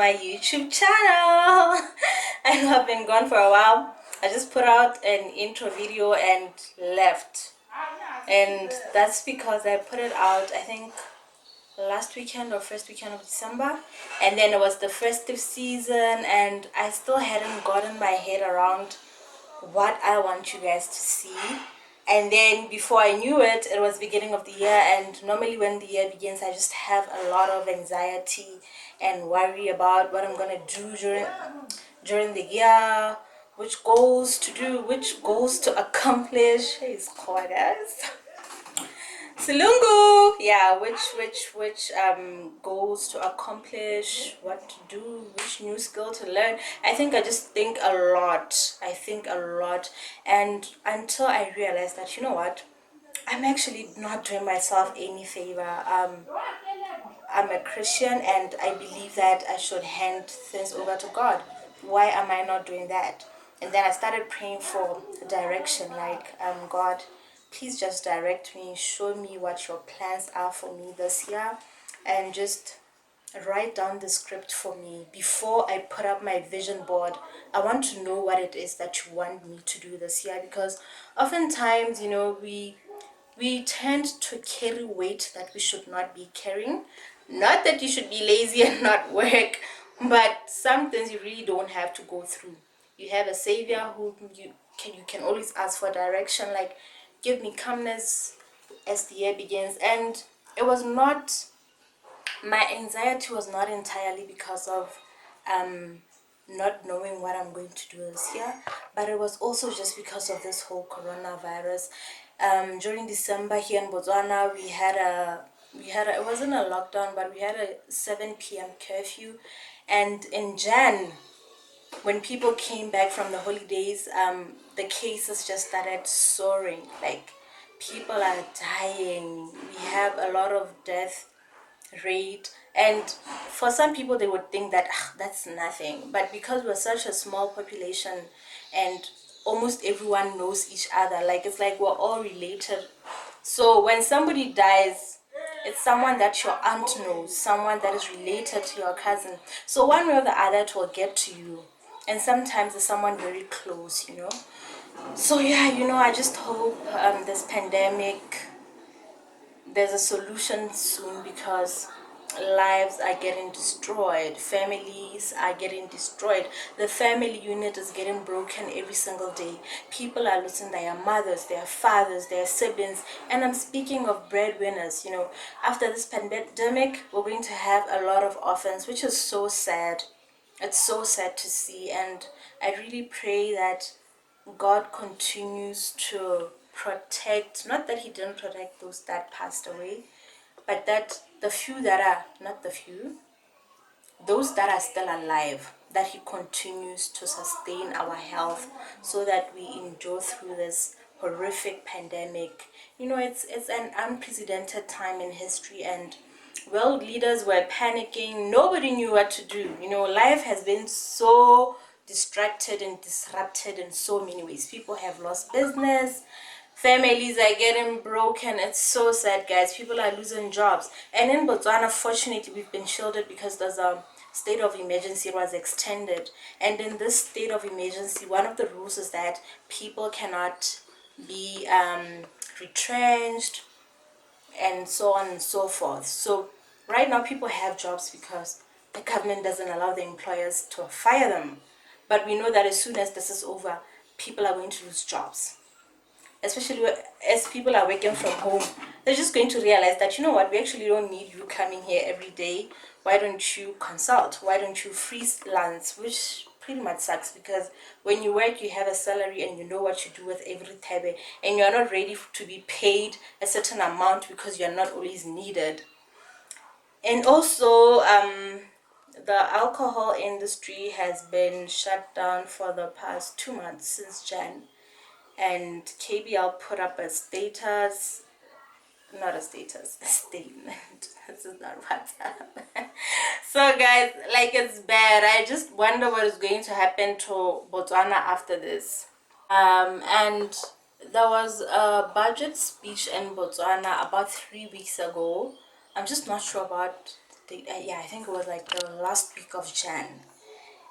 my YouTube channel. I know I've been gone for a while. I just put out an intro video and left. And that's because I put it out, I think, last weekend or first weekend of December. And then it was the festive season and I still hadn't gotten my head around what I want you guys to see. And then before I knew it, it was beginning of the year, and normally when the year begins I just have a lot of anxiety and worry about what I'm gonna do during the year, which goals to do, which goals to accomplish. It's called as Silungu, yeah, which goals to accomplish, what to do, which new skill to learn. I think I just think a lot. I think a lot, and until I realize that, you know what, I'm actually not doing myself any favor. I'm a Christian, and I believe that I should hand things over to God. Why am I not doing that? And then I started praying for direction, like, God, please just direct me, show me what your plans are for me this year, and just write down the script for me before I put up my vision board. I want to know what it is that you want me to do this year, because oftentimes, we tend to carry weight that we should not be carrying. Not that you should be lazy and not work, but some things you really don't have to go through. You have a savior who you can always ask for direction, like, give me calmness as the year begins. And it was not, my anxiety was not entirely because of not knowing what I'm going to do this year, but it was also just because of this whole coronavirus. During December here in Botswana, we had it wasn't a lockdown, but we had a 7 p.m. curfew, and in Jan, when people came back from the holidays, the cases just started soaring. Like, people are dying. We have a lot of death rate, and for some people they would think that, that's nothing, but because we're such a small population and almost everyone knows each other, like, it's like we're all related. So when somebody dies, it's someone that your aunt knows, someone that is related to your cousin, so one way or the other it will get to you. And sometimes it's someone very close. So yeah, I just hope this pandemic, there's a solution soon, because lives are getting destroyed, families are getting destroyed, the family unit is getting broken every single day. People are losing their mothers, their fathers, their siblings. And I'm speaking of breadwinners. After this pandemic, we're going to have a lot of orphans, which is so sad. It's so sad to see, and I really pray that God continues to protect, not that He didn't protect those that passed away, but that the few that are, not the few, those that are still alive, that He continues to sustain our health so that we endure through this horrific pandemic. It's an unprecedented time in history, and world leaders were panicking. Nobody knew what to do. Life has been so distracted and disrupted in so many ways. People have lost business, families are getting broken. It's so sad, guys. People are losing jobs. And in Botswana, fortunately, we've been shielded because there's a state of emergency was extended. And in this state of emergency, one of the rules is that people cannot be retrenched, and so on and so forth. So right now people have jobs because the government doesn't allow the employers to fire them. But we know that as soon as this is over, people are going to lose jobs, especially as people are working from home. They're just going to realize that, you know what, we actually don't need you coming here every day. Why don't you consult? Why don't you freelance? Which pretty much sucks, because when you work, you have a salary and you know what you do with every tebe, and you're not ready to be paid a certain amount because you're not always needed. And also, the alcohol industry has been shut down for the past 2 months since Jan. And KBL put up a status, not a status, a statement. This is not WhatsApp. So guys, like, it's bad. I just wonder what is going to happen to Botswana after this. And there was a budget speech in Botswana about 3 weeks ago. I'm just not sure about yeah, I think it was like the last week of Jan.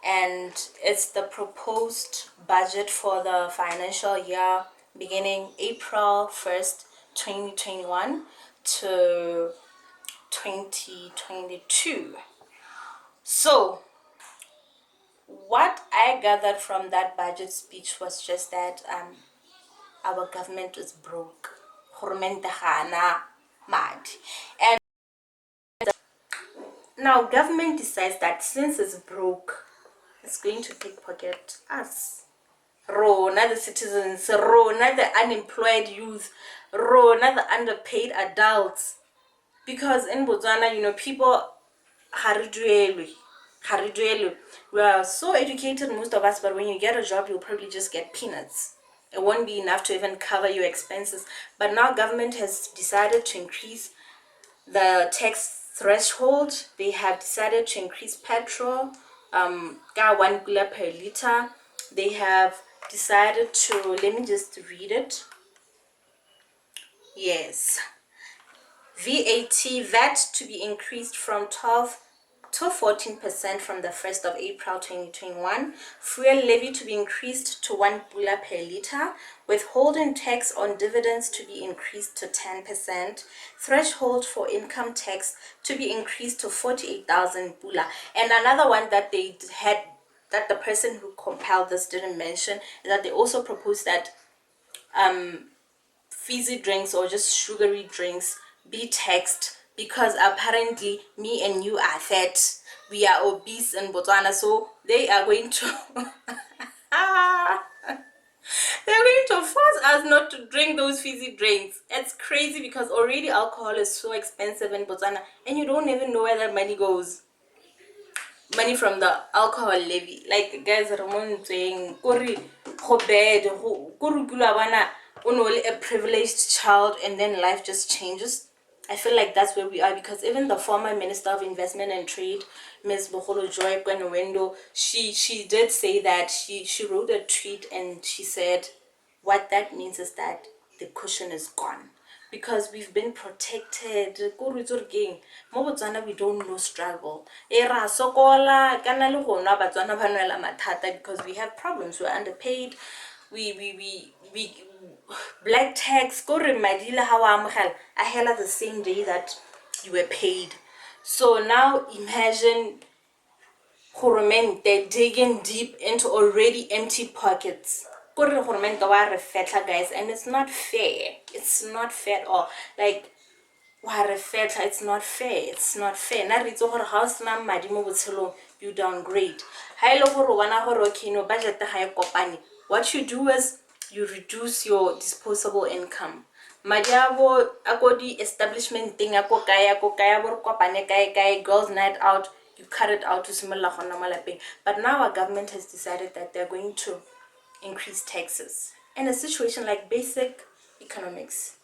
And it's the proposed budget for the financial year beginning April 1st, 2021 to 2022. So, what I gathered from that budget speech was just that our government is broke. Gormente ga ana madi. And now government decides that since it's broke, it's going to pickpocket us. Rona the citizens, Rona the unemployed youth, Rona the underpaid adults. Because in Botswana, people ha re duelwe. We are so educated, most of us, but when you get a job, you'll probably just get peanuts. It won't be enough to even cover your expenses. But now government has decided to increase the tax threshold. They have decided to increase petrol, ka 1 kula per liter. They have decided to, let me just read it. Yes. VAT to be increased from 12 to 14% from the 1st of April 2021. Fuel levy to be increased to 1 pula per liter. Withholding tax on dividends to be increased to 10%. Threshold for income tax to be increased to 48,000 pula. And another one that they had, that the person who compiled this didn't mention, is that they also proposed that fizzy drinks or just sugary drinks be taxed, because apparently me and you are fat, we are obese in Botswana, so they are going to they're going to force us not to drink those fizzy drinks. It's crazy because already alcohol is so expensive in Botswana and you don't even know where that money goes. Money from the alcohol levy. Like, guys, Ramon saying, Kori, go bad, only a privileged child, and then life just changes. I feel like that's where we are, because even the former Minister of Investment and Trade, Ms. Bogolo Joy Kwenowendo, she did say that she wrote a tweet and she said what that means is that the cushion is gone, because we've been protected. Ko re itse gore mo Botswana we don't know struggle. Ra sokola kana le gona Batswana ba nwela mathata because we have problems. We're underpaid. We black tax. Ko re madile ha wa amogela a hela the same day that you were paid. So now imagine Goromente digging deep into already empty pockets. Goromente wa re fetla, guys, and it's not fair. It's not fair at all. Like, wa re fetla, it's not fair. It's not fair. Na re itse gore ha o sena madi mo botshelong, you downgrade. Ha ile gore bona gore okay, no budget ga e kopane, what you do is you reduce your disposable income. Madi a go di establishment thing a ko kaya bo kopane kae girls night out, you cut it out to simolola gona mo lapeng. But now our government has decided that they're going to increase taxes. In a situation like basic economics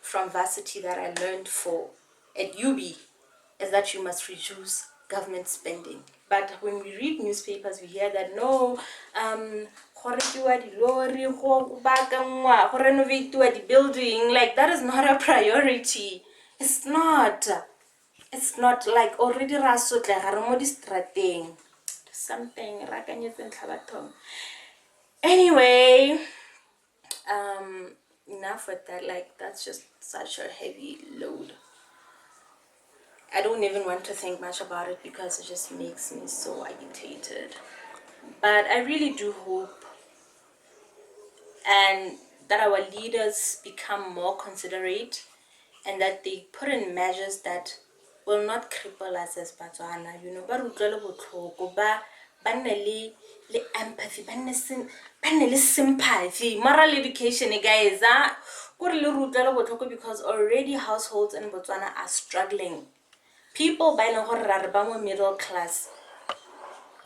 from varsity that I learned for at UB is that you must reduce government spending. But when we read newspapers, we hear that no, go rekiwa dilori, go baakangwa, go renovatiwa di building. Like, that is not a priority. It's not. It's not. Like, already ra sotla ga re mo distrateng. Something ra kanyetse ntlhabathong. Anyway, enough with that. Like, that's just such a heavy load. I don't even want to think much about it because it just makes me so agitated. But I really do hope and that our leaders become more considerate and that they put in measures that will not cripple us as Batswana. Ba utlwele botlhoko, ba nne le empathy, ba nne le sympathy. Moral education, guys, gore le utlwele botlhoko, because already households in Botswana are struggling. People ba ileng gore ra re ba mo middle class,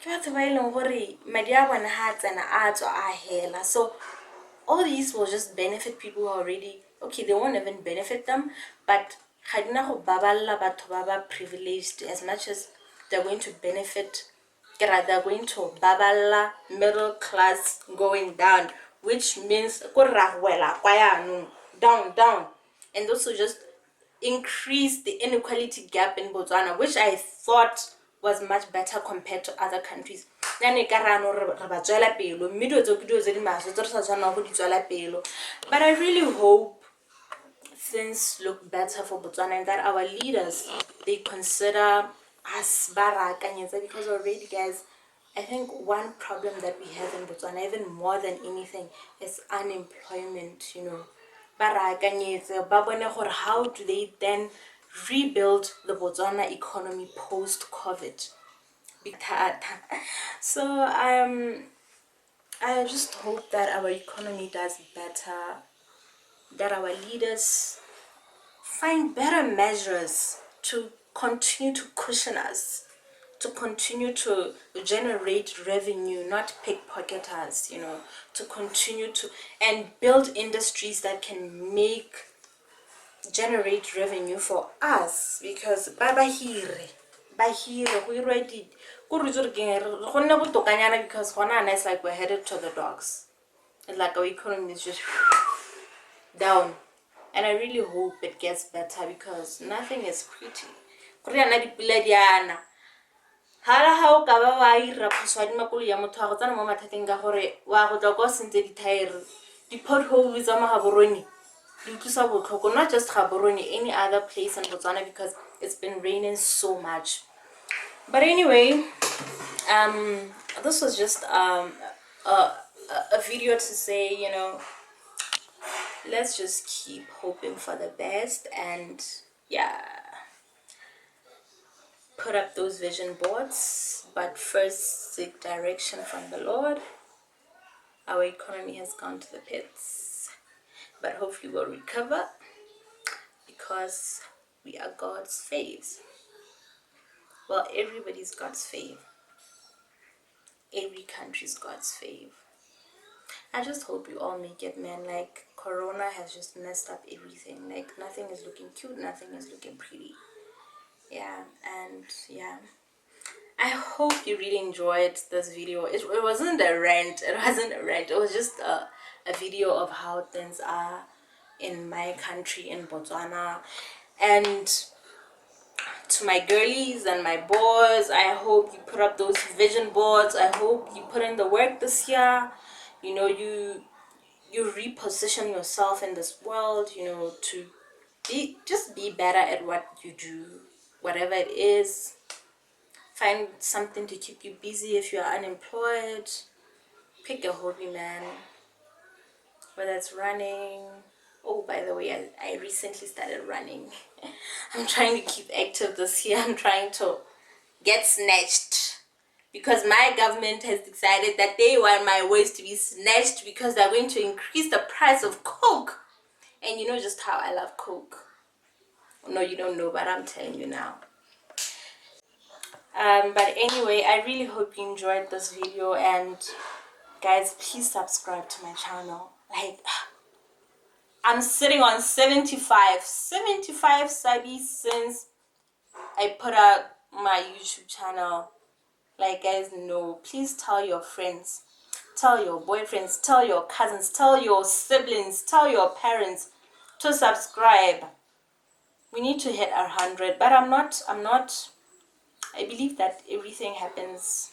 ke batho ba ileng gore madi a bona ha tsena a tswa a hela. So all these will just benefit people who are already okay. They won't even benefit them, but ga dina go baballa batho ba ba privileged as much as they're going to benefit. They're going to baballa middle class going down, which means ko ra wela kwa ya no down, and also just increase the inequality gap in Botswana, which I thought was much better compared to other countries. But I really hope things look better for Botswana and that our leaders, they consider us barakanyetsa, because already, guys, I think one problem that we have in Botswana, even more than anything, is unemployment. Barakanyetsa, ba bone gore how do they then rebuild the Botswana economy post-COVID? So I just hope that our economy does better, that our leaders find better measures to continue to cushion us, to continue to generate revenue, not pickpocket us, to continue to and build industries that can generate revenue for us, because bahire go irwe di go re tsore ke go nne botokanyana, because gona it's like we're headed to the dogs. It's like our economy is just down, and I really hope it gets better, because nothing is pretty. Koreana dipula diana hala ha o ka ba wa ira phoswa di makolo ya motho a go tsana mo mathateng ka gore wa go tla go sentse di tire di potholes tsa magaboroni di tlosa botlhoko, not just Gaborone, any other place in Botswana, because it's been raining so much. But anyway, this was just a video to say, let's just keep hoping for the best, and yeah, put up those vision boards, but first seek direction from the Lord. Our economy has gone to the pits, but hopefully we'll recover, because we are God's faves. Well, everybody's God's fave. Every country's God's fave. I just hope you all make it, man. Like, Corona has just messed up everything. Like, nothing is looking cute, nothing is looking pretty. Yeah, and yeah. I hope you really enjoyed this video. It wasn't a rant. It wasn't a rant. It was just a video of how things are in my country, in Botswana. And to my girlies and my boys, I hope you put up those vision boards. I hope you put in the work this year. You reposition yourself in this world, to be better at what you do, whatever it is. Find something to keep you busy if you're unemployed. Pick a hobby, man. Whether it's running. Oh, by the way, I recently started running. I'm trying to keep active this year. I'm trying to get snatched, because my government has decided that they want my waist to be snatched, because they're going to increase the price of Coke. And you know just how I love Coke. No, you don't know, but I'm telling you now. But anyway, I really hope you enjoyed this video, and guys, please subscribe to my channel. Like, I'm sitting on 75 subbies since I put out my YouTube channel. Like, guys, no, please tell your friends, tell your boyfriends, tell your cousins, tell your siblings, tell your parents to subscribe. We need to hit 100, but I'm not I believe that everything happens,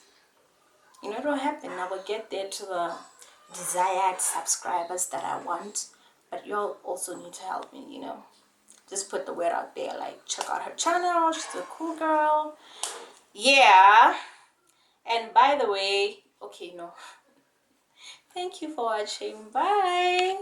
it will happen. I will get there to the desired subscribers that I want, but y'all also need to help me, just put the word out there, like, check out her channel, she's a cool girl. Yeah. And by the way, okay, no, thank you for watching. Bye.